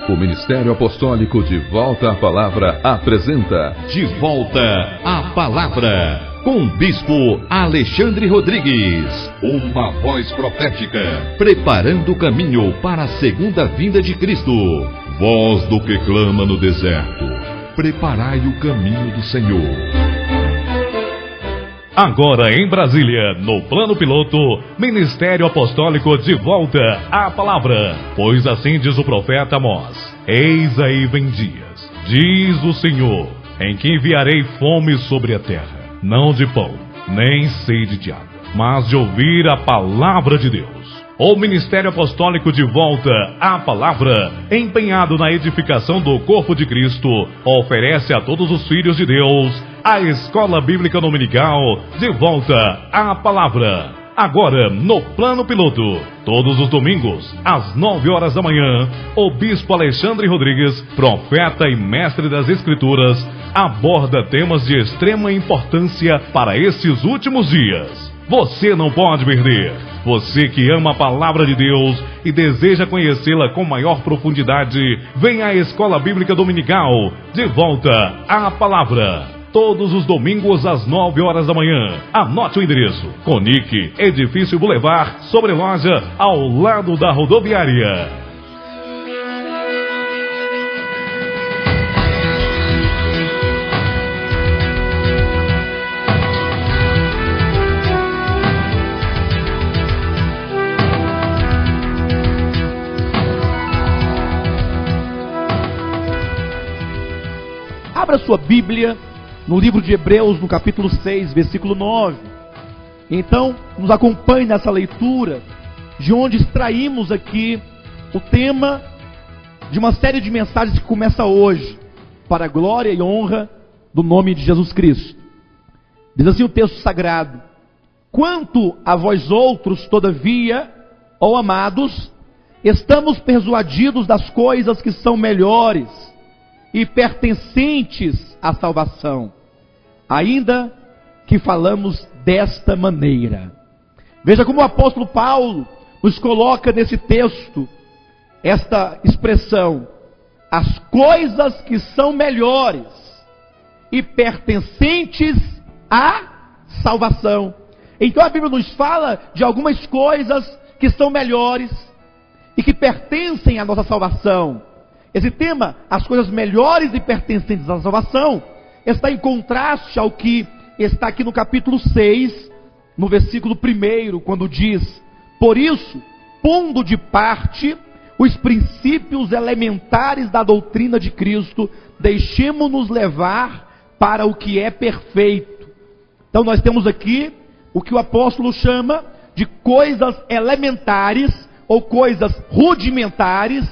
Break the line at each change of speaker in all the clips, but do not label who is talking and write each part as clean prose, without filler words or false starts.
O Ministério Apostólico De Volta à Palavra apresenta
De Volta à Palavra, com o Bispo Alexandre Rodrigues. Uma voz profética, preparando o caminho para a segunda vinda de Cristo. Voz do que clama no deserto, preparai o caminho do Senhor.
Agora em Brasília, no plano piloto, Ministério Apostólico De Volta à Palavra. Pois assim diz o profeta Amós: eis aí vem dias, diz o Senhor, em que enviarei fome sobre a terra, não de pão, nem sede de água, mas de ouvir a palavra de Deus. O Ministério Apostólico De Volta à Palavra, empenhado na edificação do corpo de Cristo, oferece a todos os filhos de Deus a Escola Bíblica Dominical De Volta à Palavra. Agora, no plano piloto, todos os domingos, às 9 horas da manhã, o Bispo Alexandre Rodrigues, profeta e mestre das Escrituras, aborda temas de extrema importância para esses últimos dias. Você não pode perder. Você que ama a Palavra de Deus e deseja conhecê-la com maior profundidade, venha à Escola Bíblica Dominical De Volta à Palavra. Todos os domingos às 9 horas da manhã. Anote o endereço: Conic, Edifício Boulevard, sobre loja, ao lado da rodoviária.
Abra sua Bíblia no livro de Hebreus, no capítulo 6, versículo 9. Então, nos acompanhe nessa leitura, de onde extraímos aqui o tema de uma série de mensagens que começa hoje, para a glória e honra do nome de Jesus Cristo. Diz assim o texto sagrado: quanto a vós outros, todavia, ó amados, estamos persuadidos das coisas que são melhores e pertencentes à salvação, ainda que falamos desta maneira. Veja como o apóstolo Paulo nos coloca nesse texto esta expressão: as coisas que são melhores e pertencentes à salvação. Então a Bíblia nos fala de algumas coisas que são melhores e que pertencem à nossa salvação. Esse tema, as coisas melhores e pertencentes à salvação, está em contraste ao que está aqui no capítulo 6, no versículo 1, quando diz: por isso, pondo de parte os princípios elementares da doutrina de Cristo, deixemo-nos levar para o que é perfeito. Então nós temos aqui o que o apóstolo chama de coisas elementares, ou coisas rudimentares,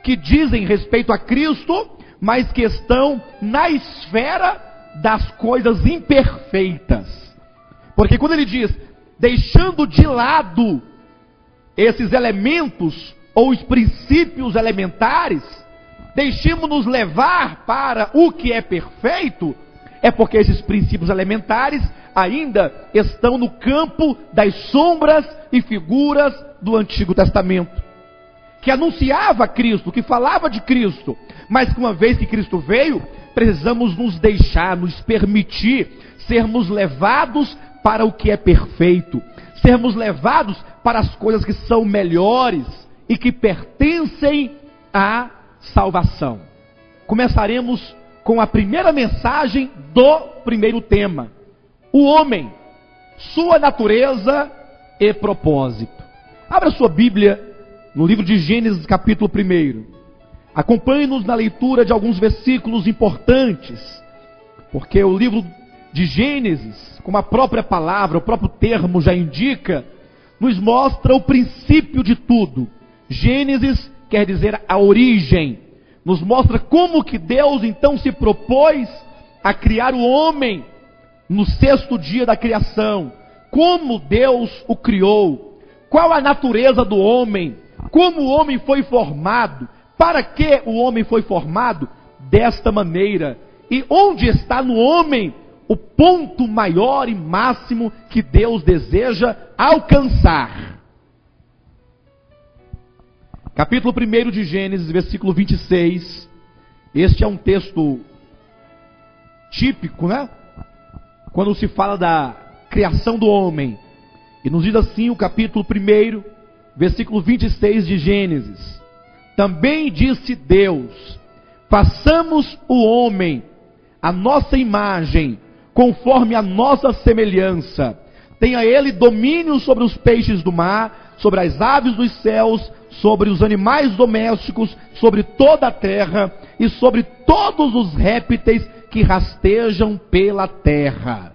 que dizem respeito a Cristo, mas que estão na esfera das coisas imperfeitas. Porque quando ele diz, deixando de lado esses elementos, ou os princípios elementares, deixemos-nos levar para o que é perfeito, é porque esses princípios elementares ainda estão no campo das sombras e figuras do Antigo Testamento, que anunciava Cristo, que falava de Cristo, mas que uma vez que Cristo veio, precisamos nos deixar, nos permitir sermos levados para o que é perfeito, sermos levados para as coisas que são melhores e que pertencem à salvação. Começaremos com a primeira mensagem do primeiro tema: o homem, sua natureza e propósito. Abra sua Bíblia no livro de Gênesis, capítulo 1. Acompanhe-nos na leitura de alguns versículos importantes, porque o livro de Gênesis, como a própria palavra, o próprio termo já indica, nos mostra o princípio de tudo. Gênesis quer dizer a origem, nos mostra como que Deus então se propôs a criar o homem no 6º dia da criação, como Deus o criou, qual a natureza do homem, como o homem foi formado, para que o homem foi formado desta maneira, e onde está no homem o ponto maior e máximo que Deus deseja alcançar. Capítulo 1 de Gênesis, versículo 26. Este é um texto típico, né? Quando se fala da criação do homem. E nos diz assim o capítulo 1, versículo 26 de Gênesis: também disse Deus: façamos o homem a nossa imagem, conforme a nossa semelhança. Tenha ele domínio sobre os peixes do mar, sobre as aves dos céus, sobre os animais domésticos, sobre toda a terra e sobre todos os répteis que rastejam pela terra.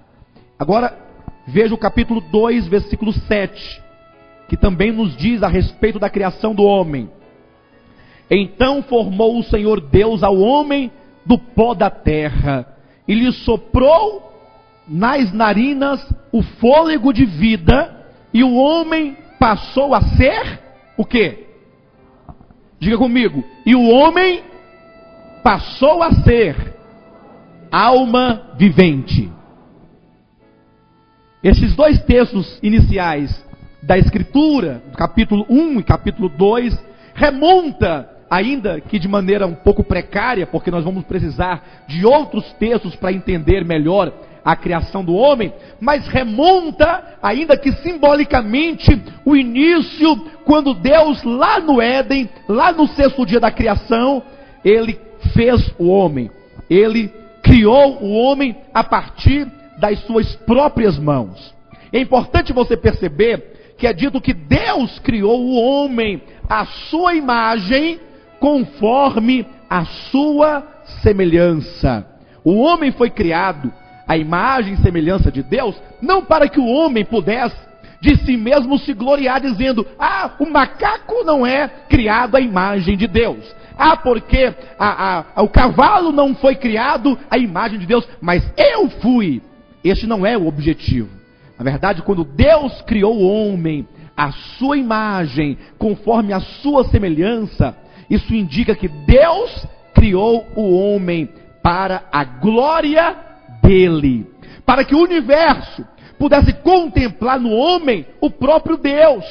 Agora, veja o capítulo 2, versículo 7, que também nos diz a respeito da criação do homem. Então formou o Senhor Deus ao homem do pó da terra, e lhe soprou nas narinas o fôlego de vida, e o homem passou a ser o quê? Diga comigo. E o homem passou a ser alma vivente. Esses dois textos iniciais da Escritura, capítulo 1 e capítulo 2, remonta, ainda que de maneira um pouco precária, porque nós vamos precisar de outros textos para entender melhor a criação do homem, mas remonta, ainda que simbolicamente, o início, quando Deus lá no Éden, lá no sexto dia da criação, Ele fez o homem, Ele criou o homem a partir das suas próprias mãos. É importante você perceber que é dito que Deus criou o homem à sua imagem, conforme a sua semelhança. O homem foi criado à imagem e semelhança de Deus, não para que o homem pudesse de si mesmo se gloriar dizendo: ah, o macaco não é criado à imagem de Deus. Ah, porque o cavalo não foi criado à imagem de Deus, mas eu fui. Este não é o objetivo. Na verdade, quando Deus criou o homem à sua imagem, conforme a sua semelhança, isso indica que Deus criou o homem para a glória dele, para que o universo pudesse contemplar no homem o próprio Deus,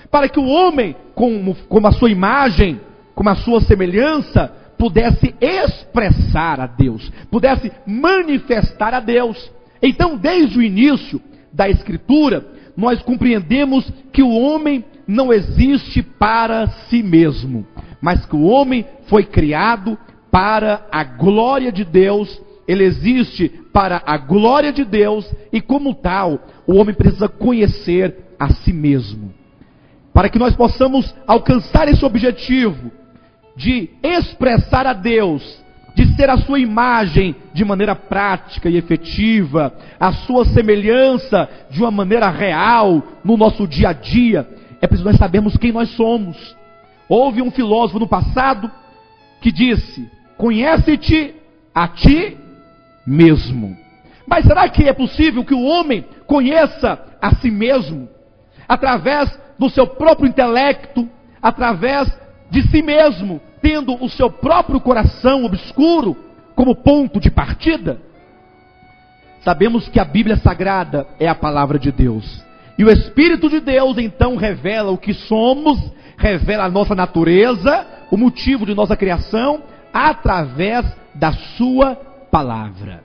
para que o homem, como a sua imagem, como a sua semelhança, pudesse expressar a Deus, pudesse manifestar a Deus. Então, desde o início da Escritura, nós compreendemos que o homem não existe para si mesmo, mas que o homem foi criado para a glória de Deus. Ele existe para a glória de Deus, e como tal, o homem precisa conhecer a si mesmo. Para que nós possamos alcançar esse objetivo de expressar a Deus, de ser a sua imagem de maneira prática e efetiva, a sua semelhança de uma maneira real no nosso dia a dia, é preciso nós sabermos quem nós somos. Houve um filósofo no passado que disse: conhece-te a ti mesmo. Mas será que é possível que o homem conheça a si mesmo através do seu próprio intelecto, através de si mesmo, tendo o seu próprio coração obscuro como ponto de partida? Sabemos que a Bíblia Sagrada é a palavra de Deus, e o Espírito de Deus então revela o que somos, revela a nossa natureza, o motivo de nossa criação, através da sua palavra.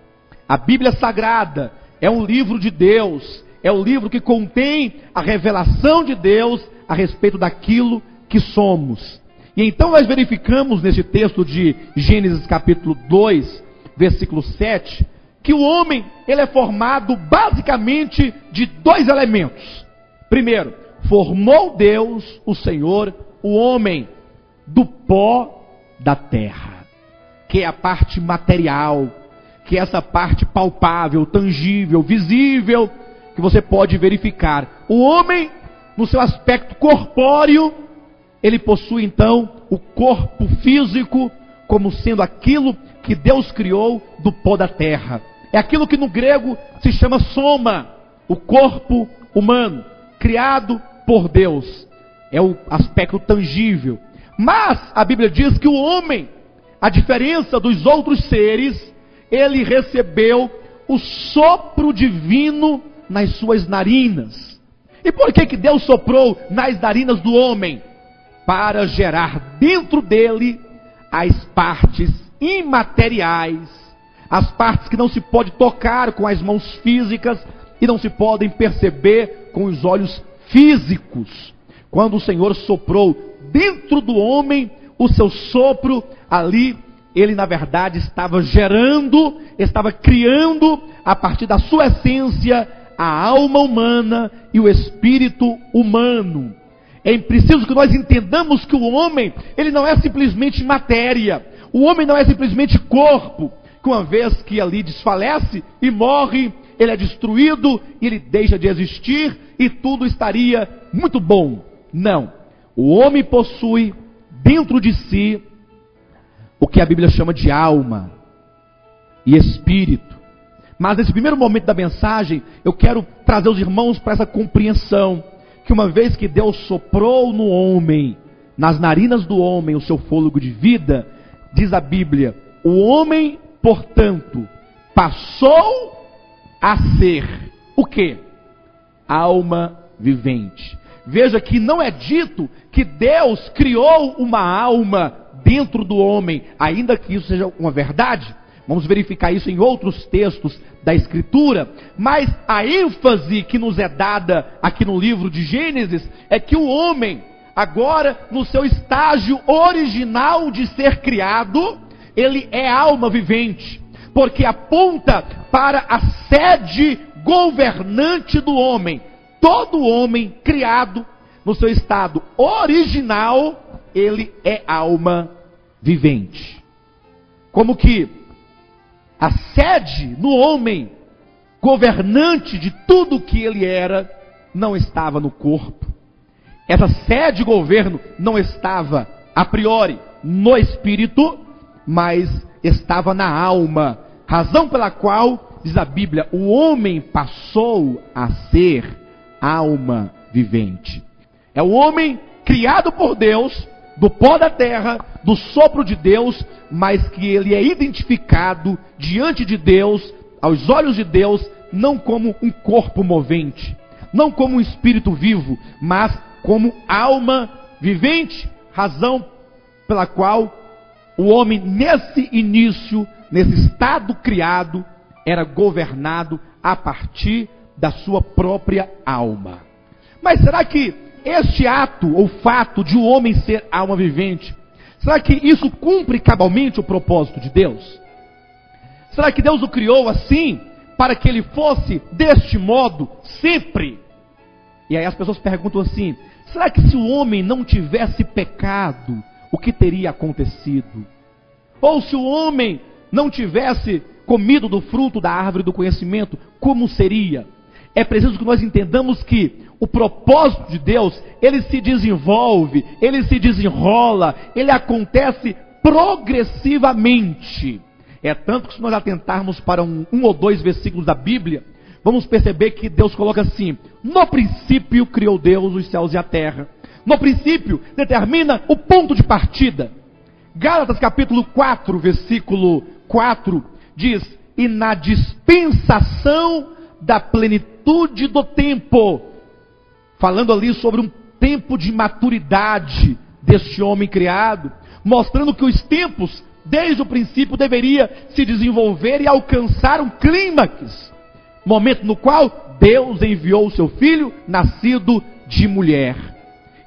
A Bíblia Sagrada é um livro de Deus, é o livro que contém a revelação de Deus a respeito daquilo que somos. E então nós verificamos nesse texto de Gênesis capítulo 2, versículo 7, que o homem, ele é formado basicamente de dois elementos. Primeiro, formou Deus, o Senhor, o homem do pó da terra, que é a parte material, que é essa parte palpável, tangível, visível, que você pode verificar. O homem, no seu aspecto corpóreo, ele possui então o corpo físico como sendo aquilo que Deus criou do pó da terra. É aquilo que no grego se chama soma, o corpo humano, criado por Deus. É o aspecto tangível. Mas a Bíblia diz que o homem, a diferença dos outros seres, ele recebeu o sopro divino nas suas narinas. E por que Deus soprou nas narinas do homem? para gerar dentro dele as partes imateriais, as partes que não se pode tocar com as mãos físicas e não se podem perceber com os olhos físicos. Quando o Senhor soprou dentro do homem o seu sopro, ali ele na verdade estava gerando, estava criando a partir da sua essência a alma humana e o espírito humano. É preciso que nós entendamos que o homem, ele não é simplesmente matéria, o homem não é simplesmente corpo, que uma vez que ali desfalece e morre, ele é destruído e ele deixa de existir e tudo estaria muito bom. Não, o homem possui dentro de si o que a Bíblia chama de alma e espírito. Mas nesse primeiro momento da mensagem, eu quero trazer os irmãos para essa compreensão, que uma vez que Deus soprou no homem, nas narinas do homem, o seu fôlego de vida, diz a Bíblia, o homem, portanto, passou a ser o quê? Alma vivente. Veja que não é dito que Deus criou uma alma dentro do homem, ainda que isso seja uma verdade. Vamos verificar isso em outros textos da Escritura, mas a ênfase que nos é dada aqui no livro de Gênesis é que o homem, agora no seu estágio original de ser criado, ele é alma vivente, porque aponta para a sede governante do homem. Todo homem criado no seu estado original, ele é alma vivente. Como que a sede no homem, governante de tudo que ele era, não estava no corpo. Essa sede de governo não estava a priori no espírito, mas estava na alma. Razão pela qual, diz a Bíblia, o homem passou a ser alma vivente. É o homem criado por Deus, do pó da terra, do sopro de Deus, mas que ele é identificado diante de Deus, aos olhos de Deus, não como um corpo movente, não como um espírito vivo, mas como alma vivente, razão pela qual o homem nesse início, nesse estado criado, era governado a partir da sua própria alma. Mas será que este ato ou fato de o homem ser alma vivente, será que isso cumpre cabalmente o propósito de Deus? Será que Deus o criou assim, para que ele fosse deste modo sempre? E aí as pessoas perguntam assim, será que se o homem não tivesse pecado, o que teria acontecido? Ou se o homem não tivesse comido do fruto da árvore do conhecimento, como seria? É preciso que nós entendamos que o propósito de Deus, ele se desenvolve, ele se desenrola, ele acontece progressivamente. É tanto que se nós atentarmos para um ou dois versículos da Bíblia, vamos perceber que Deus coloca assim, no princípio criou Deus os céus e a terra. No princípio determina o ponto de partida. Gálatas capítulo 4, versículo 4, diz, e na dispensação da plenitude do tempo, falando ali sobre um tempo de maturidade deste homem criado, mostrando que os tempos, desde o princípio, deveria se desenvolver e alcançar um clímax, momento no qual Deus enviou o seu filho, nascido de mulher.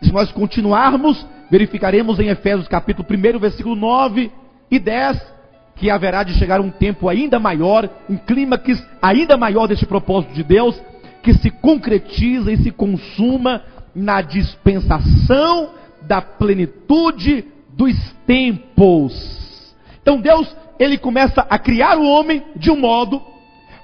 E se nós continuarmos, verificaremos em Efésios capítulo 1, versículo 9 e 10, que haverá de chegar um tempo ainda maior, um clímax ainda maior deste propósito de Deus, que se concretiza e se consuma na dispensação da plenitude dos tempos. Então Deus, ele começa a criar o homem de um modo,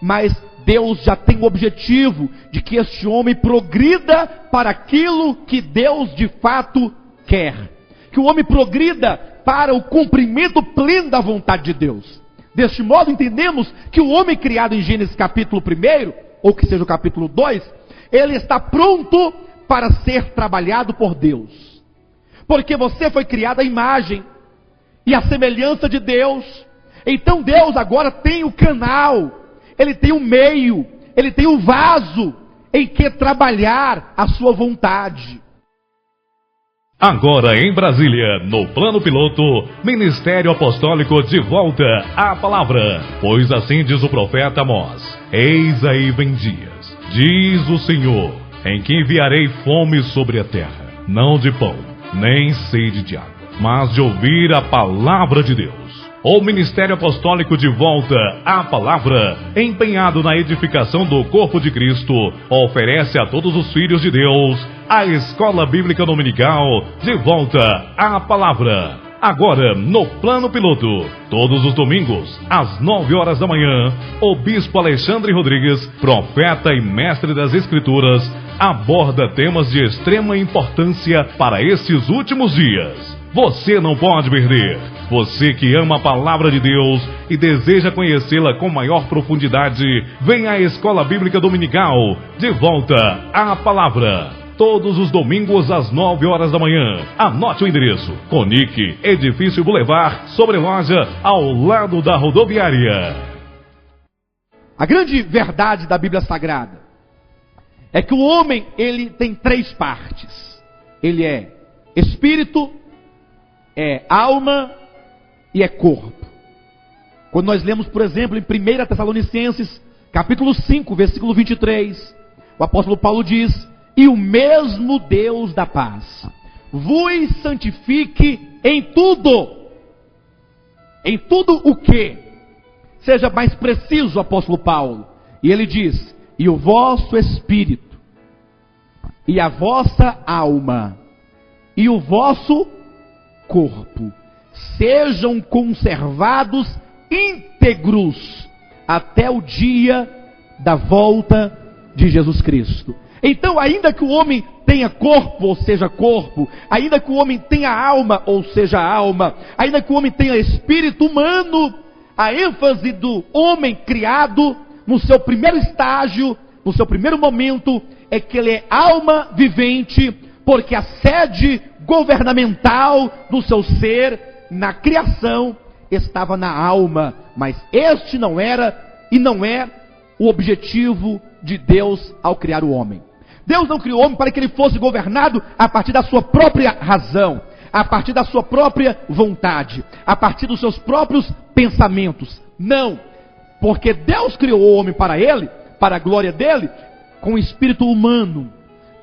mas Deus já tem o objetivo de que este homem progrida para aquilo que Deus de fato quer. Que o homem progrida para o cumprimento pleno da vontade de Deus. Deste modo entendemos que o homem criado em Gênesis capítulo 1, ou que seja o capítulo 2, ele está pronto para ser trabalhado por Deus. Porque você foi criado à imagem e à semelhança de Deus. Então Deus agora tem o canal, ele tem o meio, ele tem o vaso em que trabalhar a sua vontade.
Agora em Brasília, no plano piloto, Ministério Apostólico de volta à palavra. Pois assim diz o profeta Amós: Eis aí vem dias, diz o Senhor, em que enviarei fome sobre a terra, não de pão, nem sede de água, mas de ouvir a palavra de Deus. O Ministério Apostólico de volta à palavra, empenhado na edificação do corpo de Cristo, oferece a todos os filhos de Deus a Escola Bíblica Dominical de volta à palavra. Agora, no plano piloto, todos os domingos, às 9 horas da manhã, o Bispo Alexandre Rodrigues, profeta e mestre das Escrituras, aborda temas de extrema importância para esses últimos dias. Você não pode perder. Você que ama a palavra de Deus e deseja conhecê-la com maior profundidade, venha à Escola Bíblica Dominical de volta à palavra. Todos os domingos às 9 horas da manhã. Anote o endereço: Conic, Edifício Boulevard, Sobreloja, ao lado da rodoviária.
A grande verdade da Bíblia Sagrada é que o homem, ele tem 3 partes. Ele é espírito, é alma e é corpo. Quando nós lemos, por exemplo, em 1 Tessalonicenses, capítulo 5, versículo 23, o apóstolo Paulo diz: E o mesmo Deus da paz vos santifique em tudo. Em tudo o quê? Seja mais preciso, o apóstolo Paulo. E ele diz: e o vosso espírito, e a vossa alma, e o vosso corpo sejam conservados íntegros até o dia da volta de Jesus Cristo. Então, ainda que o homem tenha corpo, ou seja, corpo, ainda que o homem tenha alma, ou seja, alma, ainda que o homem tenha espírito humano, a ênfase do homem criado no seu primeiro estágio, no seu primeiro momento, é que ele é alma vivente, porque a sede governamental do seu ser na criação estava na alma, mas este não era e não é o objetivo de Deus ao criar o homem. Deus não criou o homem para que ele fosse governado a partir da sua própria razão, a partir da sua própria vontade, a partir dos seus próprios pensamentos. Não, porque Deus criou o homem para ele, para a glória dele, com o espírito humano,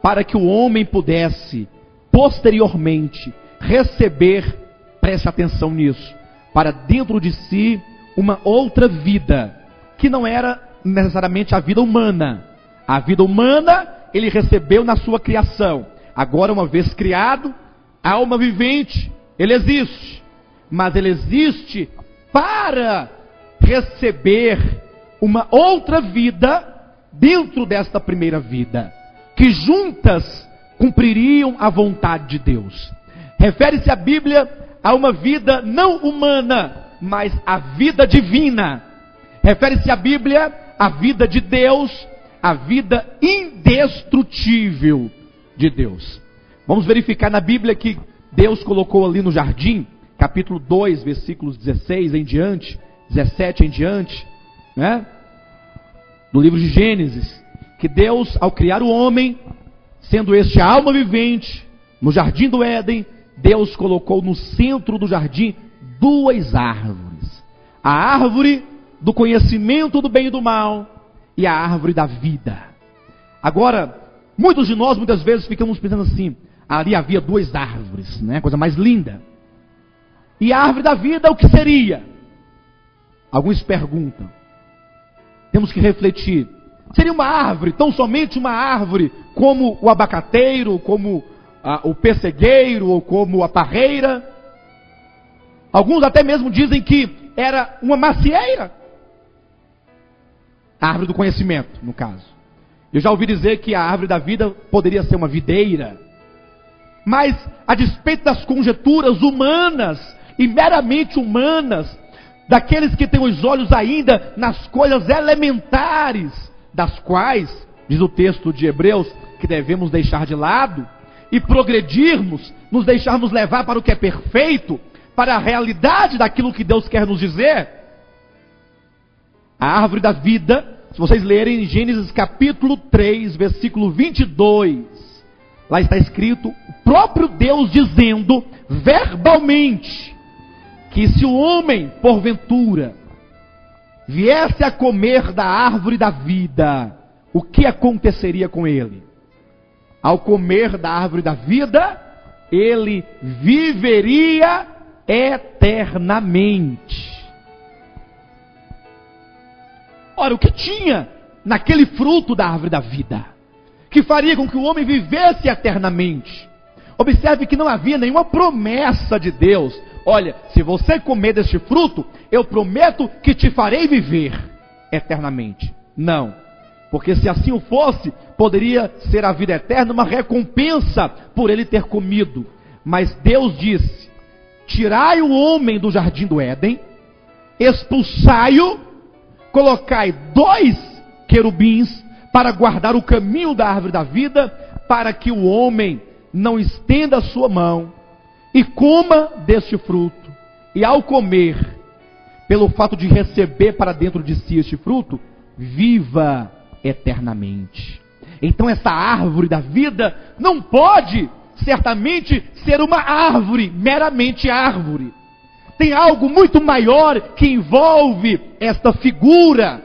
para que o homem pudesse posteriormente receber, preste atenção nisso, para dentro de si uma outra vida, que não era necessariamente a vida humana. A vida humana ele recebeu na sua criação. Agora, uma vez criado, alma vivente, ele existe, mas ele existe para receber uma outra vida dentro desta primeira vida, que juntas cumpririam a vontade de Deus. Refere-se a Bíblia a uma vida não humana, mas a vida divina. Refere-se a Bíblia à vida de Deus, a vida indestrutível de Deus. Vamos verificar na Bíblia que Deus colocou ali no jardim, capítulo 2, versículos 16 em diante, 17 em diante, né? Do livro de Gênesis, que Deus, ao criar o homem, sendo este a alma vivente, no jardim do Éden, Deus colocou no centro do jardim 2 árvores. A árvore do conhecimento do bem e do mal e a árvore da vida. Agora, muitos de nós muitas vezes ficamos pensando assim: ali havia 2 árvores, né? Coisa mais linda. E a árvore da vida, o que seria? Alguns perguntam. Temos que refletir. Seria uma árvore, tão somente uma árvore, como o abacateiro, como o pessegueiro, ou como a parreira? Alguns até mesmo dizem que era uma macieira. A árvore do conhecimento, no caso. Eu já ouvi dizer que a árvore da vida poderia ser uma videira. Mas, a despeito das conjecturas humanas, e meramente humanas, daqueles que têm os olhos ainda nas coisas elementares, das quais, diz o texto de Hebreus, que devemos deixar de lado, e progredirmos, nos deixarmos levar para o que é perfeito, para a realidade daquilo que Deus quer nos dizer. A árvore da vida, se vocês lerem em Gênesis capítulo 3, versículo 22, Lá está escrito, o próprio Deus dizendo verbalmente, que se o homem, porventura, viesse a comer da árvore da vida, o que aconteceria com ele? Ao comer da árvore da vida, ele viveria eternamente. Ora, o que tinha naquele fruto da árvore da vida, que faria com que o homem vivesse eternamente? Observe que não havia nenhuma promessa de Deus. Olha, se você comer deste fruto, eu prometo que te farei viver eternamente. Não, porque se assim o fosse, poderia ser a vida eterna uma recompensa por ele ter comido. Mas Deus disse, tirai o homem do jardim do Éden, expulsai-o, colocai 2 querubins para guardar o caminho da árvore da vida, para que o homem não estenda a sua mão e coma deste fruto. E ao comer, pelo fato de receber para dentro de si este fruto, viva eternamente. Então essa árvore da vida não pode, certamente, ser uma árvore, meramente árvore. Tem algo muito maior que envolve esta figura.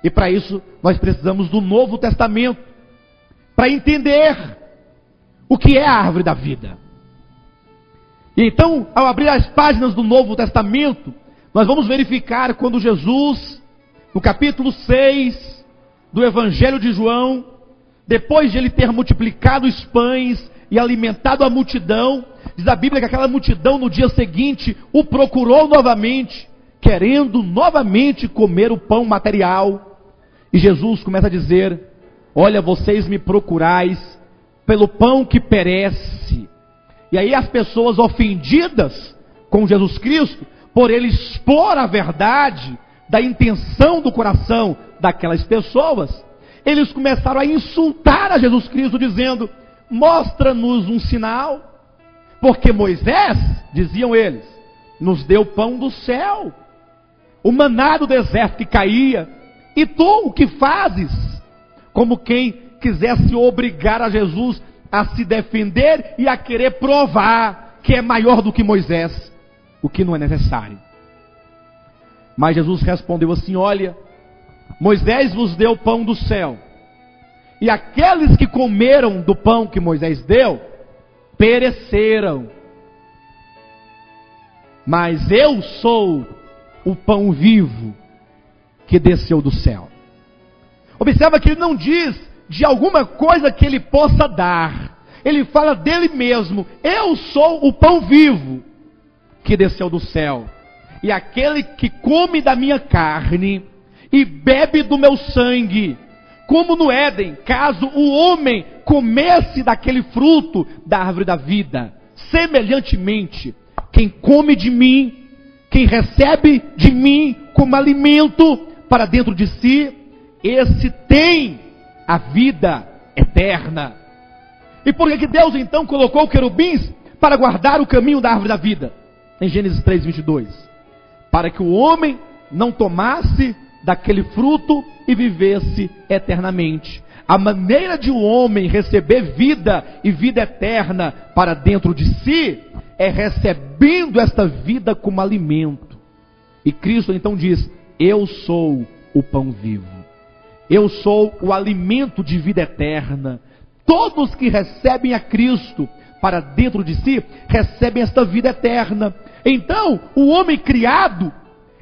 E para isso nós precisamos do Novo Testamento, para entender o que é a árvore da vida. E então, ao abrir as páginas do Novo Testamento, nós vamos verificar quando Jesus, no capítulo 6 do Evangelho de João, depois de ele ter multiplicado os pães e alimentado a multidão, diz a Bíblia que aquela multidão no dia seguinte o procurou novamente, querendo novamente comer o pão material. E Jesus começa a dizer, olha, vocês me procurais pelo pão que perece. E aí as pessoas ofendidas com Jesus Cristo, por ele expor a verdade da intenção do coração daquelas pessoas, eles começaram a insultar a Jesus Cristo, dizendo, mostra-nos um sinal, porque Moisés, diziam eles, nos deu pão do céu, o maná do deserto que caía, e tu o que fazes? Como quem quisesse obrigar a Jesus a se defender e a querer provar que é maior do que Moisés, o que não é necessário. Mas Jesus respondeu assim, olha, Moisés vos deu pão do céu, e aqueles que comeram do pão que Moisés deu, pereceram. Mas eu sou o pão vivo que desceu do céu. Observa que ele não diz de alguma coisa que ele possa dar. Ele fala dele mesmo. Eu sou o pão vivo que desceu do céu. E aquele que come da minha carne e bebe do meu sangue, como no Éden, caso o homem comesse daquele fruto da árvore da vida, semelhantemente, quem come de mim, quem recebe de mim como alimento para dentro de si, esse tem a vida eterna. E por que Deus então colocou querubins para guardar o caminho da árvore da vida? Em Gênesis 3:22. Para que o homem não tomasse daquele fruto e vivesse eternamente. A maneira de o homem receber vida e vida eterna para dentro de si é recebendo esta vida como alimento. E Cristo então diz, eu sou o pão vivo. Eu sou o alimento de vida eterna. Todos que recebem a Cristo para dentro de si, recebem esta vida eterna. Então, o homem criado,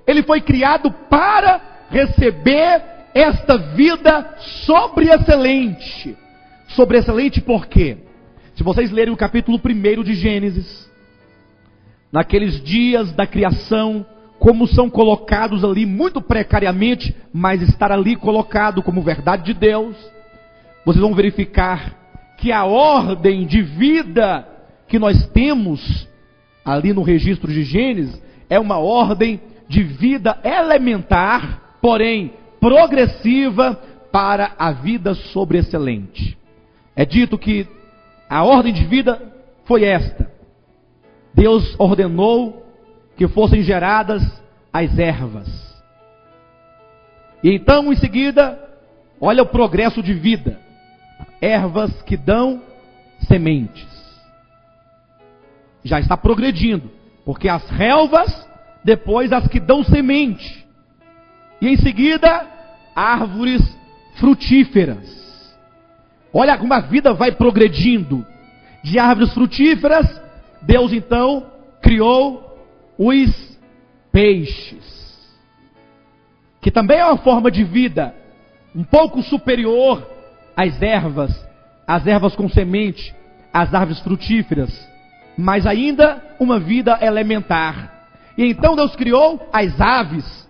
ele foi criado para receber esta vida sobreexcelente. Sobreexcelente por quê? Se vocês lerem o capítulo 1 de Gênesis, naqueles dias da criação, como são colocados ali muito precariamente, mas estar ali colocado como verdade de Deus, vocês vão verificar que a ordem de vida que nós temos ali no registro de Gênesis é uma ordem de vida elementar, porém progressiva para a vida sobreexcelente. É dito que a ordem de vida foi esta: Deus ordenou que fossem geradas as ervas. E então, em seguida, olha o progresso de vida. Ervas que dão sementes. Já está progredindo, porque as relvas, depois as que dão semente, e em seguida, árvores frutíferas. Olha como a vida vai progredindo. De árvores frutíferas, Deus então criou os peixes, que também é uma forma de vida um pouco superior às ervas com semente, às árvores frutíferas, mas ainda uma vida elementar. E então Deus criou as aves,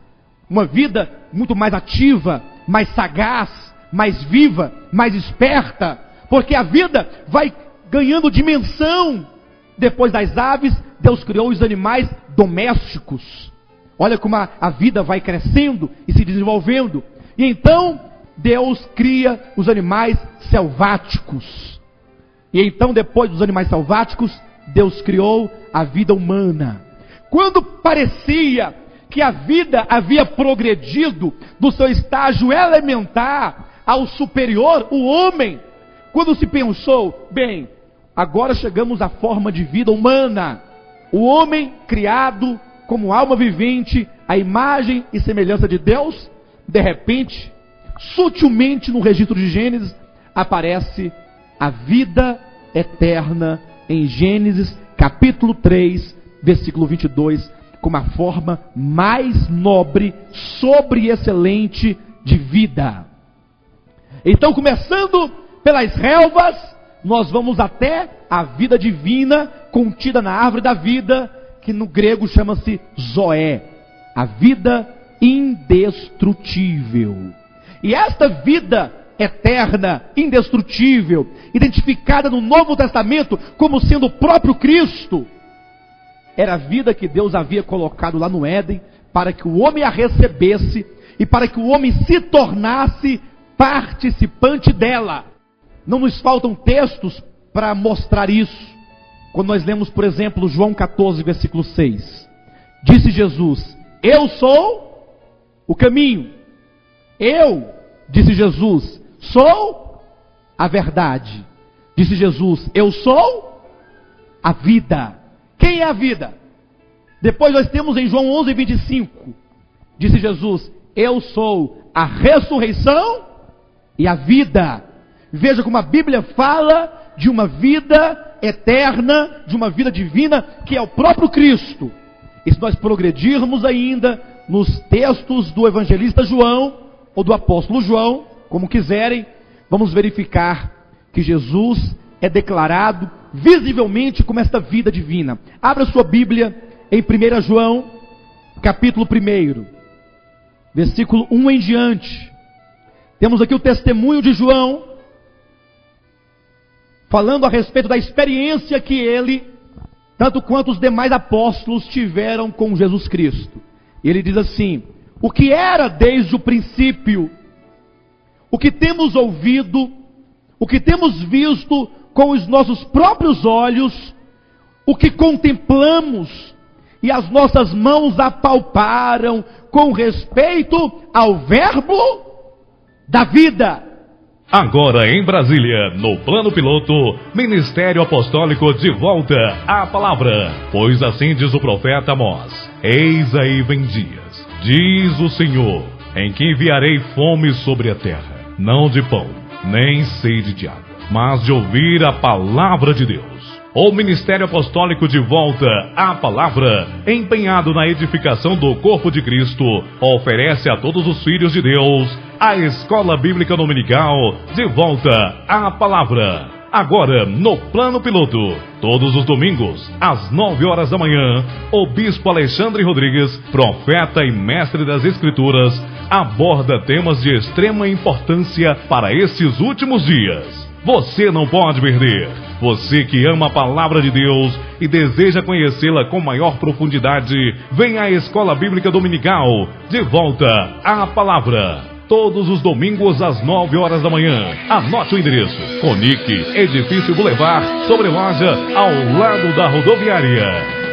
uma vida muito mais ativa, mais sagaz, mais viva, mais esperta, porque a vida vai ganhando dimensão. Depois das aves, Deus criou os animais domésticos. Olha como a vida vai crescendo e se desenvolvendo. E então Deus cria os animais selváticos. E então, depois dos animais selváticos, Deus criou a vida humana. Quando parecia que a vida havia progredido do seu estágio elementar ao superior, o homem, quando se pensou, bem, agora chegamos à forma de vida humana, o homem criado como alma vivente, a imagem e semelhança de Deus, de repente, sutilmente no registro de Gênesis, aparece a vida eterna em Gênesis capítulo 3, versículo 22, como a forma mais nobre, sobre e excelente de vida. Então, começando pelas relvas, nós vamos até a vida divina contida na árvore da vida, que no grego chama-se Zoé, a vida indestrutível. E esta vida eterna, indestrutível, identificada no Novo Testamento como sendo o próprio Cristo, era a vida que Deus havia colocado lá no Éden, para que o homem a recebesse, e para que o homem se tornasse participante dela. Não nos faltam textos para mostrar isso. Quando nós lemos, por exemplo, João 14, versículo 6. Disse Jesus, eu sou o caminho. Eu, disse Jesus, sou a verdade. Disse Jesus, eu sou a vida. Quem é a vida? Depois nós temos em João 11, 25. Disse Jesus, eu sou a ressurreição e a vida. Veja como a Bíblia fala de uma vida eterna, de uma vida divina, que é o próprio Cristo. E se nós progredirmos ainda nos textos do evangelista João, ou do apóstolo João, como quiserem, vamos verificar que Jesus é declarado visivelmente como esta vida divina. Abra sua Bíblia em 1 João, capítulo 1, versículo 1 em diante. Temos aqui o testemunho de João, falando a respeito da experiência que ele, tanto quanto os demais apóstolos, tiveram com Jesus Cristo. E ele diz assim, o que era desde o princípio, o que temos ouvido, o que temos visto com os nossos próprios olhos, o que contemplamos e as nossas mãos apalparam com respeito ao verbo da vida.
Agora em Brasília, no plano piloto, Ministério Apostólico de volta à palavra. Pois assim diz o profeta Amós, eis aí vem dias, diz o Senhor, em que enviarei fome sobre a terra, não de pão, nem sede de água, mas de ouvir a palavra de Deus. O Ministério Apostólico de volta à palavra, empenhado na edificação do corpo de Cristo, oferece a todos os filhos de Deus a Escola Bíblica Dominical de volta à palavra. Agora, no plano piloto, todos os domingos, às 9 horas da manhã, o Bispo Alexandre Rodrigues, profeta e mestre das Escrituras, aborda temas de extrema importância para esses últimos dias. Você não pode perder. Você que ama a palavra de Deus e deseja conhecê-la com maior profundidade, venha à Escola Bíblica Dominical de volta à palavra. Todos os domingos às 9 horas da manhã. Anote o endereço. Conic, Edifício Boulevard, sobre loja, ao lado da rodoviária.